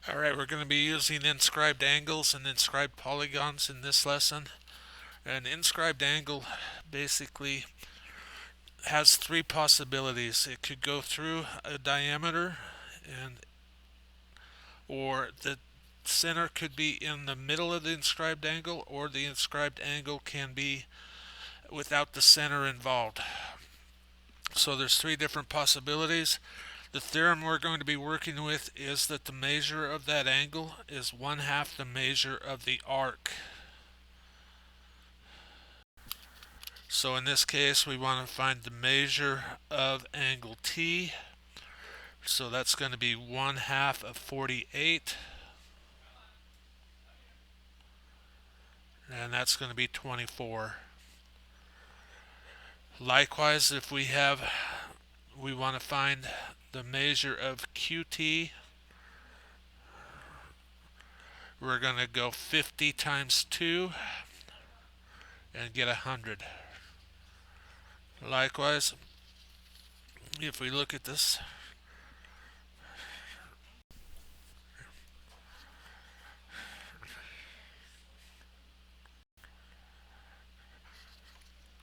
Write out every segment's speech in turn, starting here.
Alright, we're going to be using inscribed angles and inscribed polygons in this lesson. An inscribed angle basically has three possibilities. It could go through a diameter, and or the center could be in the middle of the inscribed angle, or the inscribed angle can be without the center involved. So there's three different possibilities. The theorem we're going to be working with is that the measure of that angle is 1/2 the measure of the arc. So in this case, we want to find the measure of angle T. So that's going to be 1/2 of 48. And that's going to be 24. Likewise, if we want to find the measure of QT, we're going to go 50 times 2 and get 100. Likewise, if we look at this,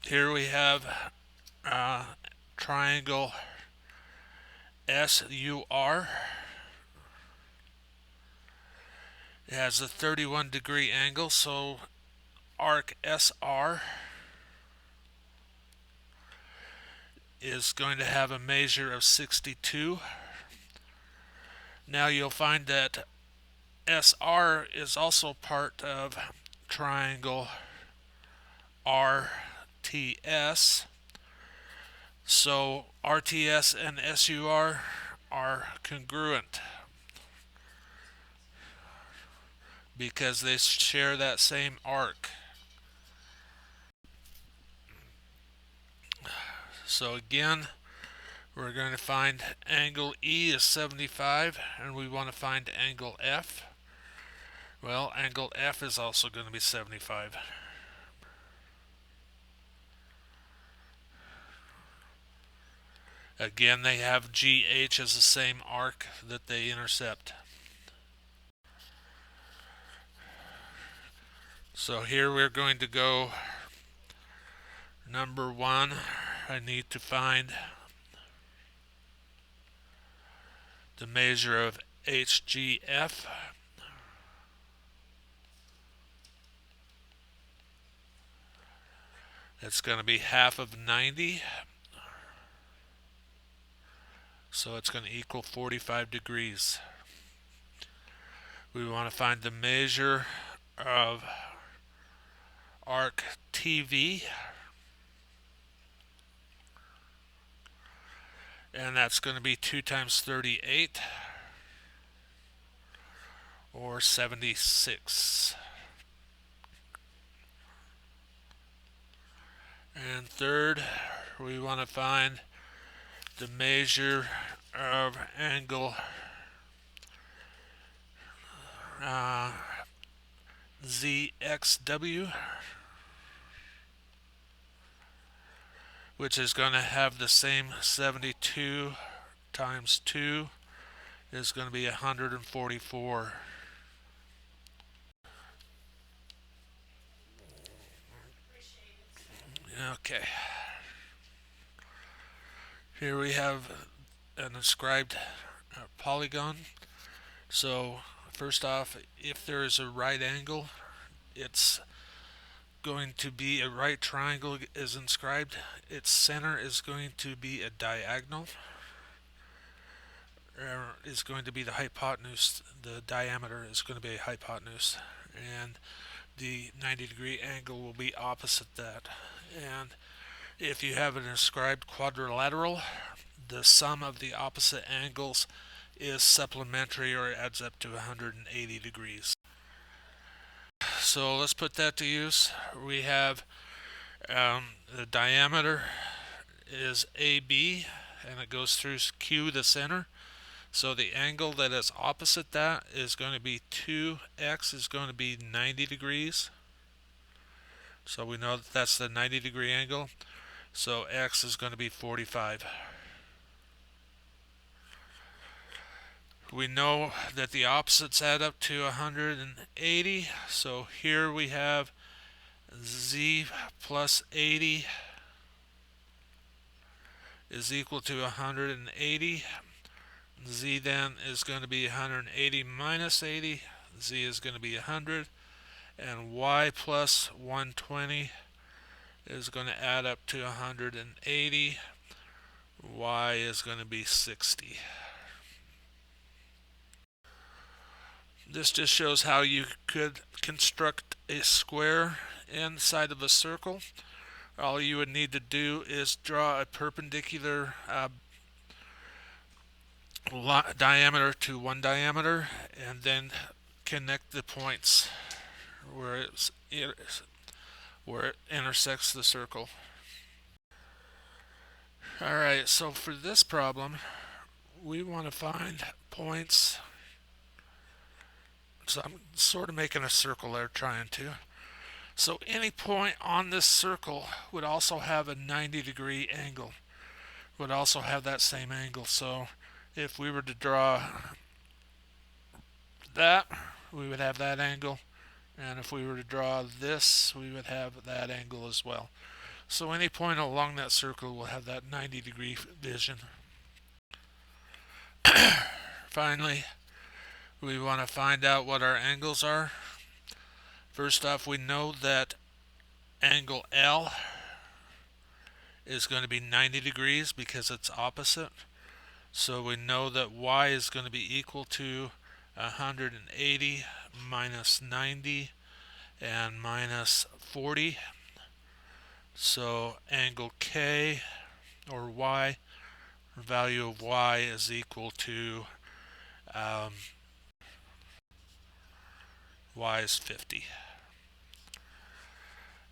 here we have triangle SUR. It has a 31-degree angle, so arc SR is going to have a measure of 62. Now you'll find that SR is also part of triangle RTS. So RTS and SUR are congruent because they share that same arc. So again, we're going to find angle E is 75, and we want to find angle F. Well, angle F is also going to be 75. Again, they have GH as the same arc that they intercept. So here we're going to go number 1. I need to find the measure of HGF. It's going to be 1/2 of 90. So it's going to equal 45 degrees. We want to find the measure of arc TV. And that's going to be 2 times 38, or 76. And third, we want to find the measure of angle ZXW, which is going to have the same 72 times 2 is going to be 144. Okay. Here we have an inscribed polygon. So first off, if there is a right angle, it's going to be a right triangle is inscribed. Its center is going to be a diagonal, is going to be the hypotenuse. The diameter is going to be a hypotenuse, and the 90-degree angle will be opposite that. And if you have an inscribed quadrilateral, the sum of the opposite angles is supplementary, or it adds up to 180 degrees. So let's put that to use. We have the diameter is AB, and it goes through Q, the center. So the angle that is opposite that is going to be 2x is going to be 90 degrees. So we know that that's the 90-degree angle. So x is going to be 45. We know that the opposites add up to 180, so here we have z plus 80 is equal to 180. Z then is going to be 180 minus 80. Z is going to be 100. And y plus 120 is going to add up to 180. Y is going to be 60. This just shows how you could construct a square inside of a circle. All you would need to do is draw a perpendicular diameter to one diameter, and then connect the points where it intersects the circle. Alright, so for this problem, we want to find points. So I'm sort of making a circle there, trying to. So any point on this circle would also have a 90-degree angle, would also have that same angle. So if we were to draw that, we would have that angle, and if we were to draw this, we would have that angle as well. So any point along that circle will have that 90-degree vision. Finally, we want to find out what our angles are. First off, we know that angle L is going to be 90 degrees because it's opposite. So we know that y is going to be equal to 180 minus 90 and minus 40. So angle K, or y, value of y is equal to y is 50.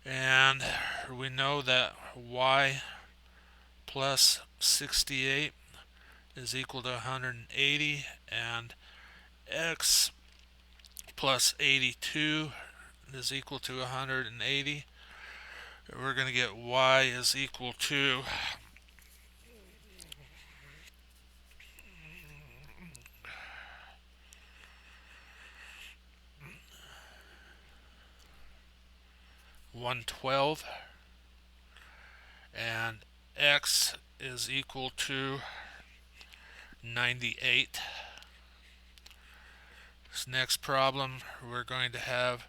And we know that y plus 68 is equal to 180, and x plus 82 is equal to 180. We're going to get y is equal to 112, and x is equal to 98. This next problem, we're going to have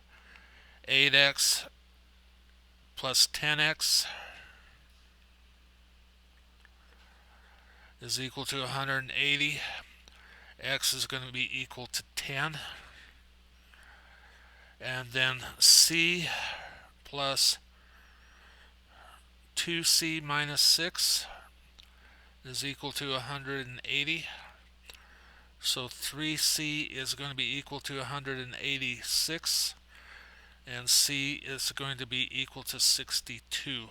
8x plus 10x is equal to 180. X is going to be equal to 10. And then c plus 2c minus 6 is equal to 180. So 3c is going to be equal to 186, and c is going to be equal to 62.